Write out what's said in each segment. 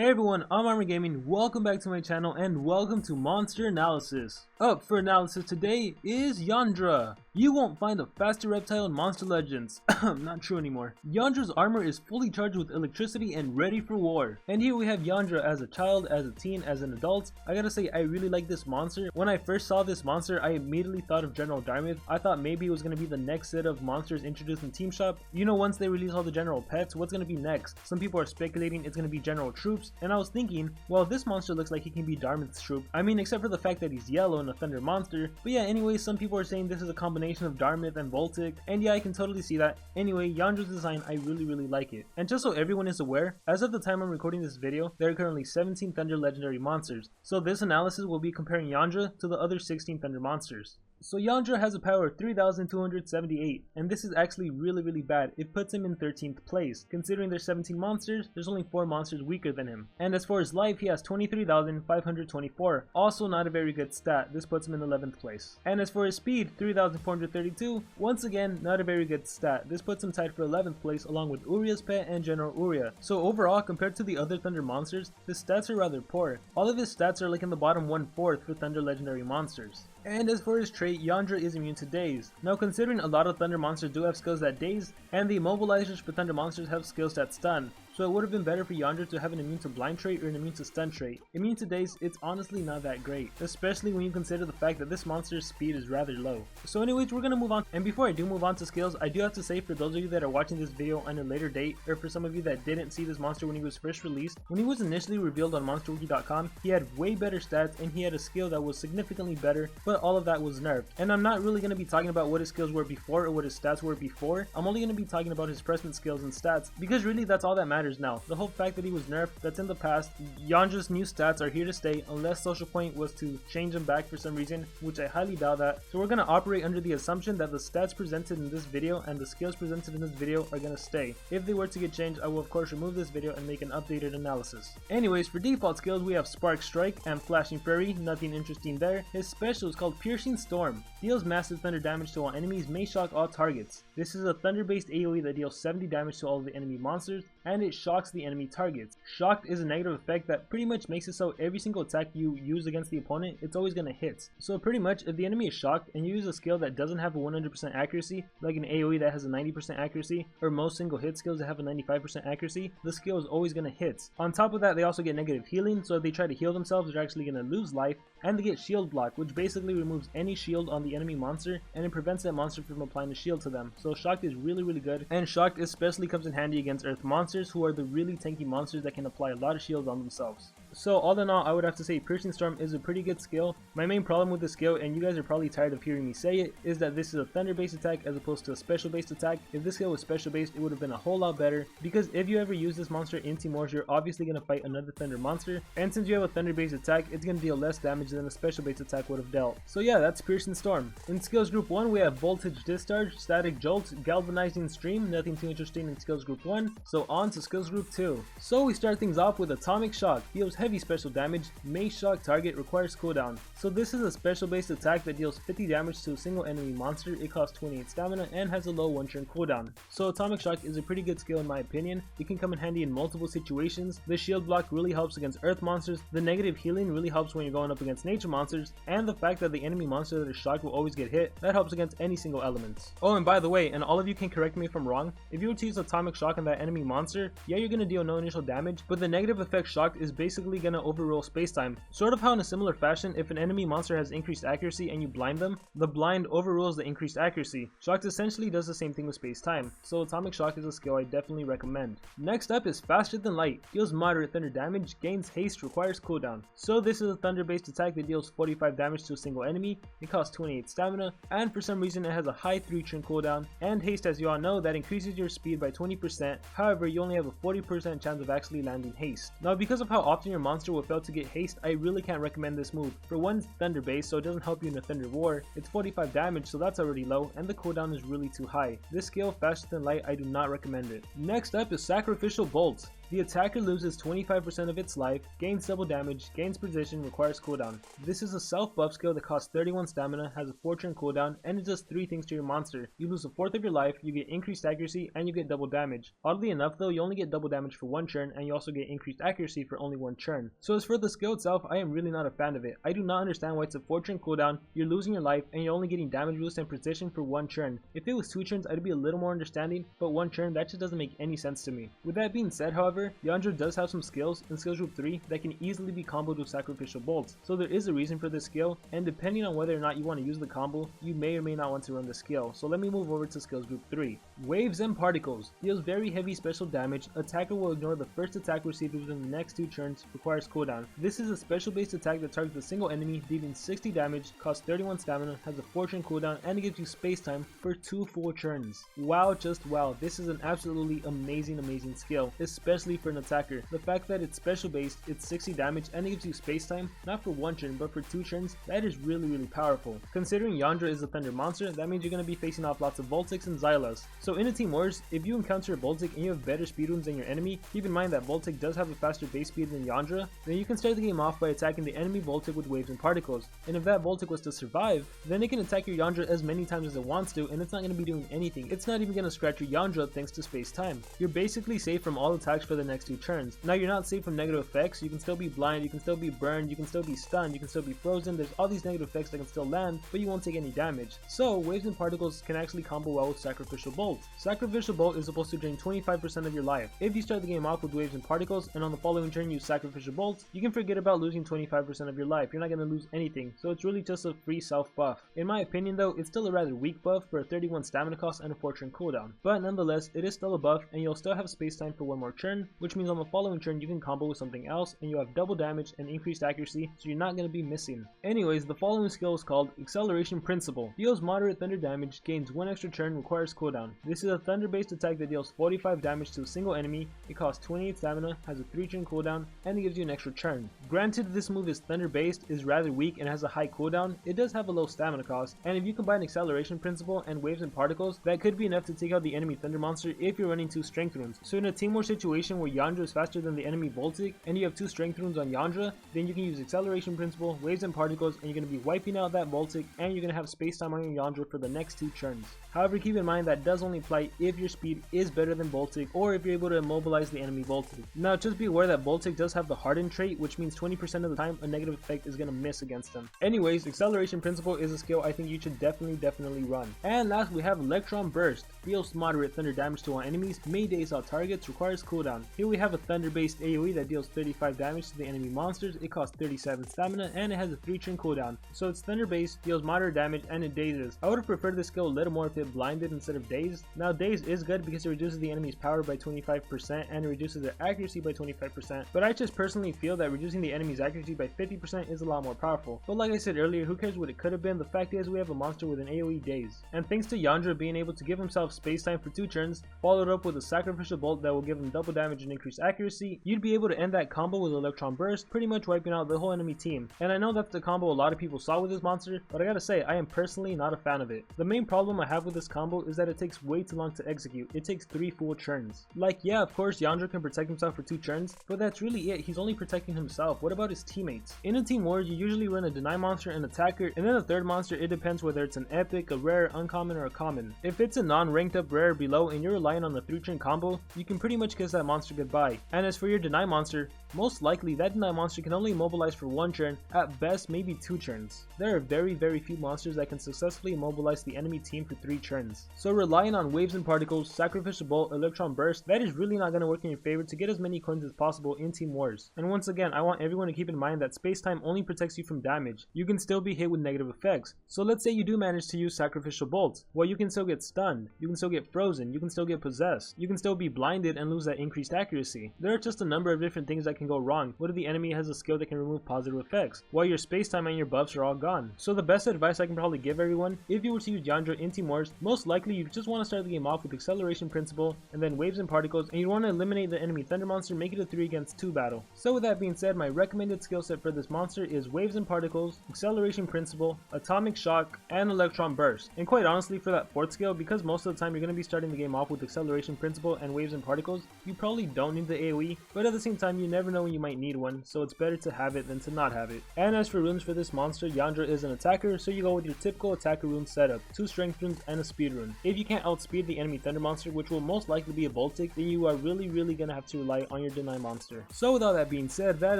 Hey everyone, I'm Armor Gaming, welcome back to my channel and welcome to Monster Analysis. Up for analysis today is Yndra. You won't find a faster reptile in Monster Legends. Not true anymore. Yndra's armor is fully charged with electricity and ready for war. And here we have Yndra as a child, as a teen, as an adult. I gotta say, I really like this monster. When I first saw this monster, I immediately thought of General Darmith. I thought maybe it was gonna be the next set of monsters introduced in Team Shop. You know, once they release all the general pets, what's gonna be next? Some people are speculating it's gonna be General Troops. And I was thinking, well, this monster looks like he can be Darmith's troop. I mean, except for the fact that he's yellow and a thunder monster. But yeah, anyway, some people are saying this is a combination of Darmith and Voltic. And yeah, I can totally see that. Anyway, Yndra's design, I really like it. And just so everyone is aware, as of the time I'm recording this video, there are currently 17 Thunder Legendary monsters. So this analysis will be comparing Yndra to the other 16 Thunder monsters. So Yndra has a power of 3,278, and this is actually really bad. It puts him in 13th place. Considering there's 17 monsters, there's only 4 monsters weaker than him. And as for his life, he has 23,524, also not a very good stat. This puts him in 11th place. And as for his speed, 3,432, once again, not a very good stat. This puts him tied for 11th place along with Uria's pet and General Uria. So overall, compared to the other Thunder monsters, his stats are rather poor. All of his stats are like in the bottom 1/4 for Thunder Legendary monsters. And as for his trait, Yndra is immune to daze. Now considering a lot of Thunder monsters do have skills that daze, and the immobilizers for Thunder monsters have skills that stun, so it would have been better for Yndra to have an immune to blind trait or an immune to stun trait. Immune to daze, it's honestly not that great, especially when you consider the fact that this monster's speed is rather low. So anyways, we're gonna move on, and before I do move on to skills, I do have to say for those of you that are watching this video on a later date, or for some of you that didn't see this monster when he was first released, when he was initially revealed on MonsterWiki.com, he had way better stats and he had a skill that was significantly better, but all of that was nerfed. And I'm not really going to be talking about what his skills were before or what his stats were before. I'm only going to be talking about his present skills and stats, because really that's all that matters now. The whole fact that he was nerfed, that's in the past. Yndra's new stats are here to stay unless Social Point was to change them back for some reason, which I highly doubt that. So we're going to operate under the assumption that the stats presented in this video and the skills presented in this video are going to stay. If they were to get changed, I will of course remove this video and make an updated analysis. Anyways, for default skills we have Spark Strike and Flashing Fury, nothing interesting there. His special is called Piercing Storm. Deals massive thunder damage to all enemies, may shock all targets. This is a thunder based AoE that deals 70 damage to all of the enemy monsters, and it shocks the enemy targets. Shocked is a negative effect that pretty much makes it so every single attack you use against the opponent, it's always going to hit. So pretty much if the enemy is shocked and you use a skill that doesn't have a 100% accuracy, like an AoE that has a 90% accuracy, or most single hit skills that have a 95% accuracy, the skill is always going to hit. On top of that, they also get negative healing, so if they try to heal themselves, they're actually going to lose life, and they get shield block, which basically removes any shield on the enemy monster, and it prevents that monster from applying a shield to them. So Shocked is really good, and Shocked especially comes in handy against Earth monsters, who are the really tanky monsters that can apply a lot of shields on themselves. So all in all, I would have to say Piercing Storm is a pretty good skill. My main problem with this skill, and you guys are probably tired of hearing me say it, is that this is a thunder based attack as opposed to a special based attack. If this skill was special based, it would have been a whole lot better, because if you ever use this monster in Team Wars, you're obviously going to fight another thunder monster, and since you have a thunder based attack, it's going to deal less damage than a special based attack would have dealt. So yeah, that's Piercing Storm. In skills group 1, we have Voltage Discharge, Static Jolt, Galvanizing Stream, nothing too interesting in skills group 1, so on to skills group 2. So we start things off with Atomic Shock, deals heavy special damage, may shock target, requires cooldown. So this is a special based attack that deals 50 damage to a single enemy monster, it costs 28 stamina, and has a low 1-turn cooldown. So Atomic Shock is a pretty good skill in my opinion. It can come in handy in multiple situations. The shield block really helps against Earth monsters, the negative healing really helps when you're going up against nature monsters, and the fact that the enemy monster that is shocked will always get hit, that helps against any single element. Oh, and by the way, and all of you can correct me if I'm wrong, if you were to use Atomic Shock on that enemy monster, yeah, you're gonna deal no initial damage, but the negative effect Shocked is basically gonna overrule spacetime. Sort of how in a similar fashion, if an enemy monster has increased accuracy and you blind them, the blind overrules the increased accuracy. Shocked essentially does the same thing with spacetime, so Atomic Shock is a skill I definitely recommend. Next up is Faster Than Light, deals moderate thunder damage, gains haste, requires cooldown. So this is a thunder based attack that deals 45 damage to a single enemy, it costs 28 stamina, and for some reason it has a high 3-turn cooldown, and haste, as you all know, that increases your speed by 20%, however you only have a 40% chance of actually landing haste. Now because of how often your monster will fail to get haste, I really can't recommend this move. For one, it's thunder based, so it doesn't help you in a thunder war, it's 45 damage, so that's already low, and the cooldown is really too high. This skill, Faster Than Light, I do not recommend it. Next up is Sacrificial Volt. The attacker loses 25% of its life, gains double damage, gains position, requires cooldown. This is a self buff skill that costs 31 stamina, has a 4-turn cooldown, and it does 3 things to your monster. You lose a fourth of your life, you get increased accuracy, and you get double damage. Oddly enough though, you only get double damage for 1 turn, and you also get increased accuracy for only 1 turn. So as for the skill itself, I am really not a fan of it. I do not understand why it's a 4-turn cooldown, you're losing your life, and you're only getting damage boost and precision for 1 turn. If it was 2 turns, I'd be a little more understanding, but 1 turn, that just doesn't make any sense to me. With that being said, however, Yndra does have some skills in skills group 3 that can easily be comboed with Sacrificial Bolts, so there is a reason for this skill, and depending on whether or not you want to use the combo, you may or may not want to run the skill. So let me move over to skills group 3. Waves and Particles. Deals very heavy special damage, attacker will ignore the first attack received within the next 2 turns, requires cooldown. This is a special based attack that targets a single enemy, dealing 60 damage, costs 31 stamina, has a 4-turn cooldown, and it gives you space time for 2 full turns. Wow, just wow, this is an absolutely amazing skill, especially for an attacker. The fact that it's special based, it's 60 damage, and it gives you space time, not for 1 turn, but for 2 turns, that is really powerful. Considering Yndra is a thunder monster, that means you're going to be facing off lots of Voltics and Xylas. So in a team wars, if you encounter a Voltic and you have better speed runes than your enemy, keep in mind that Voltic does have a faster base speed than Yndra, then you can start the game off by attacking the enemy Voltic with Waves and Particles. And if that Voltic was to survive, then it can attack your Yndra as many times as it wants to, and it's not going to be doing anything. It's not even going to scratch your Yndra thanks to space time. You're basically safe from all attacks for the next 2 turns. Now you're not safe from negative effects, you can still be blind, you can still be burned, you can still be stunned, you can still be frozen, there's all these negative effects that can still land, but you won't take any damage. So Waves and Particles can actually combo well with Sacrificial Volt. Sacrificial Volt is supposed to drain 25% of your life. If you start the game off with Waves and Particles, and on the following turn use Sacrificial Volt, you can forget about losing 25% of your life. You're not going to lose anything, so it's really just a free self buff. In my opinion though, it's still a rather weak buff for a 31 stamina cost and a 4-turn cooldown, but nonetheless, it is still a buff, and you'll still have space time for 1 more turn, which means on the following turn you can combo with something else, and you have double damage and increased accuracy, so you're not going to be missing. Anyways, the following skill is called Acceleration Principle. Deals moderate thunder damage, gains 1 extra turn, requires cooldown. This is a thunder based attack that deals 45 damage to a single enemy, it costs 28 stamina, has a 3-turn cooldown, and it gives you an extra turn. Granted, this move is thunder based, is rather weak, and has a high cooldown, it does have a low stamina cost, and if you combine Acceleration Principle and Waves and Particles, that could be enough to take out the enemy thunder monster if you're running 2 strength runes. So in a team war situation where Yndra is faster than the enemy Voltic, and you have 2 strength runes on Yndra, then you can use Acceleration Principle, Waves and Particles, and you're going to be wiping out that Voltic, and you're going to have space time on your Yndra for the next 2 turns. However, keep in mind that does only apply if your speed is better than Voltic, or if you're able to immobilize the enemy Voltic. Now just be aware that Voltic does have the Harden trait, which means 20% of the time a negative effect is going to miss against them. Anyways, Acceleration Principle is a skill I think you should definitely run. And last we have Electron Burst. Deals moderate thunder damage to all enemies, may daze out targets, requires cooldown. Here we have a thunder based AoE that deals 35 damage to the enemy monsters, it costs 37 stamina, and it has a 3-turn cooldown. So it's thunder based, deals moderate damage, and it dazes. I would have preferred this skill a little more if it blinded instead of dazed. Now daze is good because it reduces the enemy's power by 25% and it reduces their accuracy by 25%, but I just personally feel that reducing the enemy's accuracy by 50% is a lot more powerful. But like I said earlier, who cares what it could have been, the fact is we have a monster with an AoE daze. And thanks to Yndra being able to give himself space time for 2 turns, followed up with a Sacrificial Volt that will give him double damage and increased accuracy, you'd be able to end that combo with Electron Burst, pretty much wiping out the whole enemy team. And I know that's the combo a lot of people saw with this monster, but I gotta say, I am personally not a fan of it. The main problem I have with this combo is that it takes way too long to execute. It takes 3 full turns. Like, yeah, of course Yndra can protect himself for 2 turns, but that's really it. He's only protecting himself. What about his teammates? In a team war, you usually run a deny monster, an attacker, and then a third monster. It depends whether it's an epic, a rare, uncommon, or a common. If it's a non-ranked up rare below and you're relying on the 3-turn combo, you can pretty much kiss that monster goodbye. And as for your deny monster, most likely that deny monster can only immobilize for 1 turn, at best maybe 2 turns. There are very few monsters that can successfully immobilize the enemy team for 3 turns. So relying on Waves and Particles, Sacrificial Volt, Electron Burst, that is really not going to work in your favor to get as many coins as possible in team wars. And once again, I want everyone to keep in mind that space time only protects you from damage. You can still be hit with negative effects. So let's say you do manage to use Sacrificial Volt. Well, you can still get stunned, you can still get frozen, you can still get possessed, you can still be blinded and lose that increased accuracy. There are just a number of different things that can go wrong. What if the enemy has a skill that can remove positive effects, while your space time and your buffs are all gone? So the best advice I can probably give everyone, if you were to use Yndra in team wars, most likely you just want to start the game off with Acceleration Principle and then Waves and Particles, and you want to eliminate the enemy Thunder monster, make it a 3 against 2 battle. So with that being said, my recommended skill set for this monster is Waves and Particles, Acceleration Principle, Atomic Shock, and Electron Burst. And quite honestly, for that 4th skill, because most of the time you're going to be starting the game off with Acceleration Principle and Waves and Particles, you probably really don't need the AoE, but at the same time you never know when you might need one, so it's better to have it than to not have it. And as for runes for this monster, Yndra is an attacker, so you go with your typical attacker rune setup, 2 strength runes and a speed rune. If you can't outspeed the enemy thunder monster, which will most likely be a Voltic, then you are really gonna have to rely on your deny monster. So with all that being said, that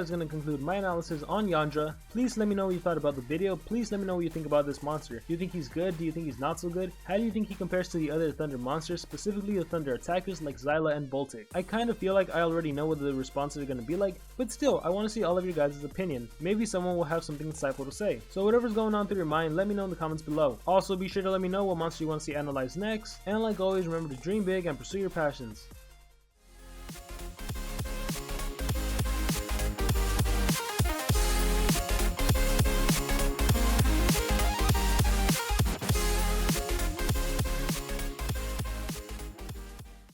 is gonna conclude my analysis on Yndra. Please let me know what you thought about the video. Please let me know what you think about this monster. Do you think he's good? Do you think he's not so good? How do you think he compares to the other thunder monsters, specifically the thunder attackers like Zyla and Voltic? I kind of feel like I already know what the responses are gonna be like, but still, I want to see all of your guys' opinion. Maybe someone will have something insightful to say. So whatever's going on through your mind, let me know in the comments below. Also, be sure to let me know what monster you want to see analyzed next, and like always, remember to dream big and pursue your passions.